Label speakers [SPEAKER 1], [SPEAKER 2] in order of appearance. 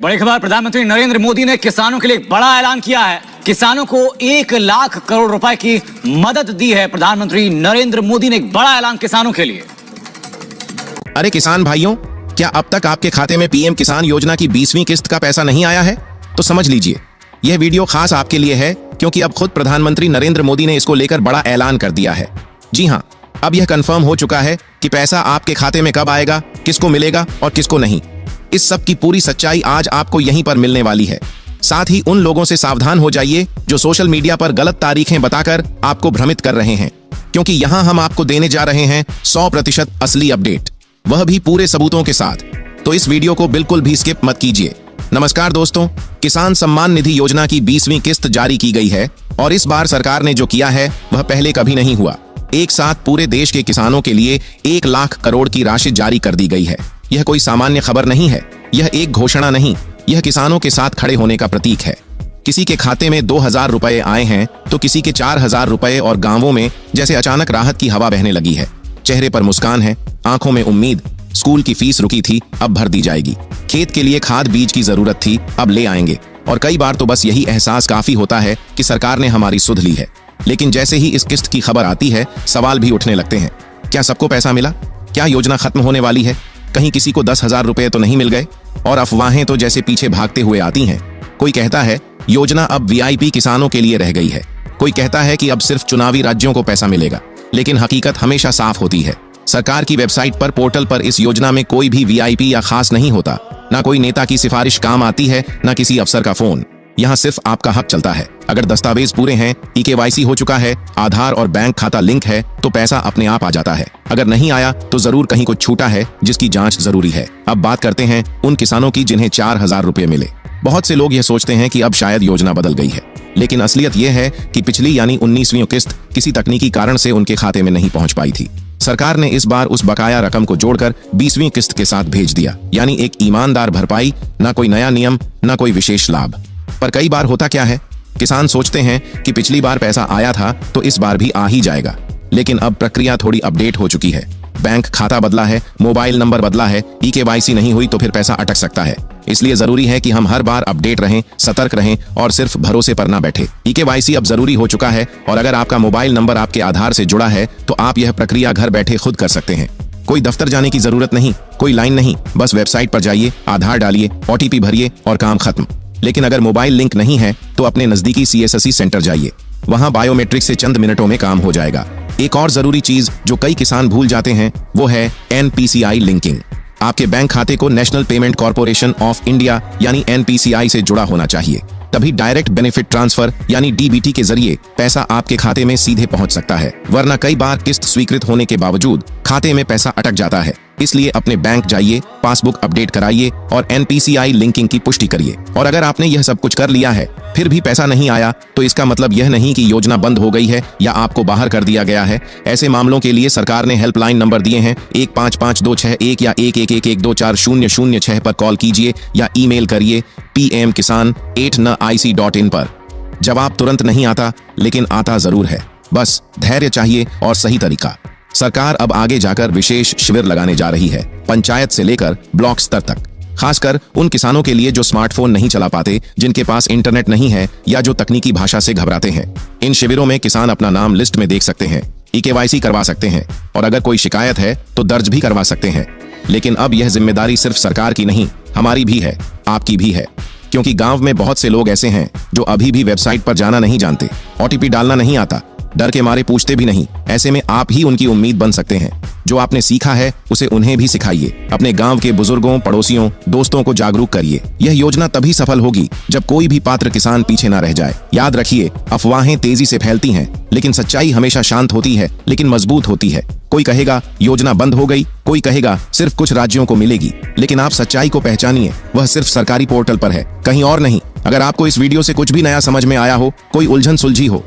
[SPEAKER 1] बड़ी खबर, प्रधानमंत्री नरेंद्र मोदी ने किसानों के लिए बड़ा ऐलान किया है। किसानों को 1 लाख करोड़ रुपए की मदद दी है। प्रधानमंत्री नरेंद्र मोदी ने एक बड़ा ऐलान किसानों के लिए।
[SPEAKER 2] अरे किसान भाइयों, क्या अब तक आपके खाते में पीएम किसान योजना की 20वीं किस्त का पैसा नहीं आया है? तो समझ लीजिए, यह वीडियो खास आपके लिए है, क्योंकि अब खुद प्रधानमंत्री नरेंद्र मोदी ने इसको लेकर बड़ा ऐलान कर दिया है। जी हाँ, अब यह कंफर्म हो चुका है कि पैसा आपके खाते में कब आएगा, किसको मिलेगा और किसको नहीं। इस सब की पूरी सच्चाई आज आपको यहीं पर मिलने वाली है। साथ ही उन लोगों से सावधान हो जाइए जो सोशल मीडिया पर गलत तारीखें बताकर आपको भ्रमित कर रहे हैं, क्योंकि यहां हम आपको देने जा रहे हैं 100% असली अपडेट, वह भी पूरे सबूतों के साथ। तो इस वीडियो को बिल्कुल भी स्किप मत कीजिए। नमस्कार दोस्तों, किसान सम्मान निधि योजना की 20वीं किस्त जारी की गई है और इस बार सरकार ने जो किया है वह पहले कभी नहीं हुआ। एक साथ पूरे देश के किसानों के लिए 1 लाख करोड़ की राशि जारी कर दी गई है। यह कोई सामान्य खबर नहीं है, यह एक घोषणा नहीं, यह किसानों के साथ खड़े होने का प्रतीक है। किसी के खाते में 2000 रुपए आए हैं तो किसी के 4000 रुपए, और गांवों में जैसे अचानक राहत की हवा बहने लगी है। चेहरे पर मुस्कान है, आंखों में उम्मीद। स्कूल की फीस रुकी थी, अब भर दी जाएगी। खेत के लिए खाद बीज की जरूरत थी, अब ले आएंगे। और कई बार तो बस यही एहसास काफी होता है कि सरकार ने हमारी सुध ली है। लेकिन जैसे ही इस किस्त की खबर आती है, सवाल भी उठने लगते हैं। क्या सबको पैसा मिला? क्या योजना खत्म होने वाली है? कहीं किसी को 10,000 रुपए तो नहीं मिल गए? और अफवाहें तो जैसे पीछे भागते हुए आती हैं। कोई कहता है योजना अब वीआईपी किसानों के लिए रह गई है, कोई कहता है कि अब सिर्फ चुनावी राज्यों को पैसा मिलेगा। लेकिन हकीकत हमेशा साफ होती है। सरकार की वेबसाइट पर, पोर्टल पर इस योजना में कोई भी वीआईपी या खास नहीं होता। ना कोई नेता की सिफारिश काम आती है, ना किसी अफसर का फोन। यहाँ सिर्फ आपका हक चलता है। अगर दस्तावेज पूरे हैं, ईकेवाईसी हो चुका है, आधार और बैंक खाता लिंक है, तो पैसा अपने आप आ जाता है। अगर नहीं आया तो जरूर कहीं कुछ छूटा है, जिसकी जांच जरूरी है। अब बात करते हैं उन किसानों की जिन्हें 4000 रुपए मिले। बहुत से लोग यह सोचते हैं कि अब शायद योजना बदल गई है, लेकिन असलियत यह है कि पिछली यानी 19वीं किस्त किसी तकनीकी कारण से उनके खाते में नहीं पहुंच पाई थी। सरकार ने इस बार उस बकाया रकम को जोड़कर 20वीं किस्त के साथ भेज दिया, यानी एक ईमानदार भरपाई। ना कोई नया नियम, ना कोई विशेष लाभ। पर कई बार होता क्या है, किसान सोचते हैं कि पिछली बार पैसा आया था तो इस बार भी आ ही जाएगा। लेकिन अब प्रक्रिया थोड़ी अपडेट हो चुकी है। बैंक खाता बदला है, मोबाइल नंबर बदला है, ईकेवाईसी नहीं हुई तो फिर पैसा अटक सकता है। इसलिए जरूरी है कि हम हर बार अपडेट रहें, सतर्क रहें और सिर्फ भरोसे पर ना बैठे। ईकेवाईसी अब जरूरी हो चुका है, और अगर आपका मोबाइल नंबर आपके आधार से जुड़ा है तो आप यह प्रक्रिया घर बैठे खुद कर सकते हैं। कोई दफ्तर जाने की जरूरत नहीं, कोई लाइन नहीं, बस वेबसाइट पर जाइए, आधार डालिए, ओटीपी भरिए और काम खत्म। लेकिन अगर मोबाइल लिंक नहीं है तो अपने नजदीकी सीएससी सेंटर जाइए, वहां बायोमेट्रिक से चंद मिनटों में काम हो जाएगा। एक और जरूरी चीज जो कई किसान भूल जाते हैं वो है एनपीसीआई लिंकिंग। आपके बैंक खाते को national payment corporation of India यानी एनपीसीआई से जुड़ा होना चाहिए, तभी डायरेक्ट बेनिफिट ट्रांसफर यानी डीबीटी के जरिए पैसा आपके खाते में सीधे पहुंच सकता है। वरना कई बार किस्त स्वीकृत होने के बावजूद खाते में पैसा अटक जाता है। इसलिए अपने बैंक जाइए, पासबुक अपडेट कराइए और एनपीसीआई लिंकिंग की पुष्टि करिए। और अगर आपने यह सब कुछ कर लिया है फिर भी पैसा नहीं आया तो इसका मतलब यह नहीं कि योजना बंद हो गई है या आपको बाहर कर दिया गया है। ऐसे मामलों के लिए सरकार ने हेल्पलाइन नंबर दिए हैं, 155261 या 1111240006 पर कॉल कीजिए या ईमेल करिए pmkisan@nic.in पर। जवाब तुरंत नहीं आता, लेकिन आता जरूर है। बस धैर्य चाहिए और सही तरीका। सरकार अब आगे जाकर विशेष शिविर लगाने जा रही है, पंचायत से लेकर ब्लॉक स्तर तक, खासकर उन किसानों के लिए जो स्मार्टफोन नहीं चला पाते, जिनके पास इंटरनेट नहीं है या जो तकनीकी भाषा से घबराते हैं। इन शिविरों में किसान अपना नाम लिस्ट में देख सकते हैं, ईकेवाईसी करवा सकते हैं और अगर कोई शिकायत है तो दर्ज भी करवा सकते हैं। लेकिन अब यह जिम्मेदारी सिर्फ सरकार की नहीं, हमारी भी है, आपकी भी है। क्योंकि गांव में बहुत से लोग ऐसे हैं जो अभी भी वेबसाइट पर जाना नहीं जानते, ओटीपी डालना नहीं आता, डर के मारे पूछते भी नहीं। ऐसे में आप ही उनकी उम्मीद बन सकते हैं। जो आपने सीखा है उसे उन्हें भी सिखाइए। अपने गांव के बुजुर्गों, पड़ोसियों, दोस्तों को जागरूक करिए। यह योजना तभी सफल होगी जब कोई भी पात्र किसान पीछे ना रह जाए। याद रखिए, अफवाहें तेजी से फैलती हैं, लेकिन सच्चाई हमेशा शांत होती है लेकिन मजबूत होती है। कोई कहेगा योजना बंद हो गई, कोई कहेगा सिर्फ कुछ राज्यों को मिलेगी, लेकिन आप सच्चाई को पहचानिए, वह सिर्फ सरकारी पोर्टल पर है, कहीं और नहीं। अगर आपको इस वीडियो से कुछ भी नया समझ में आया हो, कोई उलझन सुलझी हो